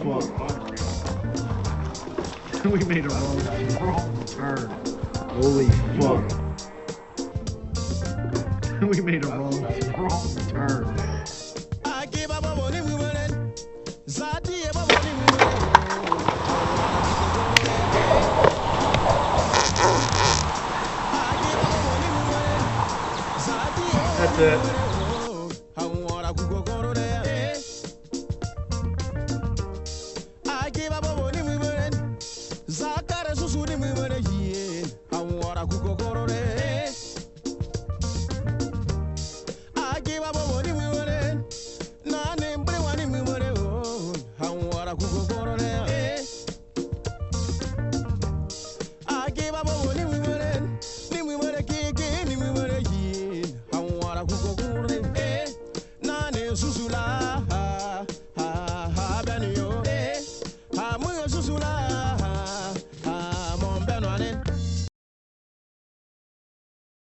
fuck. We made a wrong turn. Holy fuck. We made a wrong turn. That's it. Zakara susuri mwere ye, awara kukokoro re.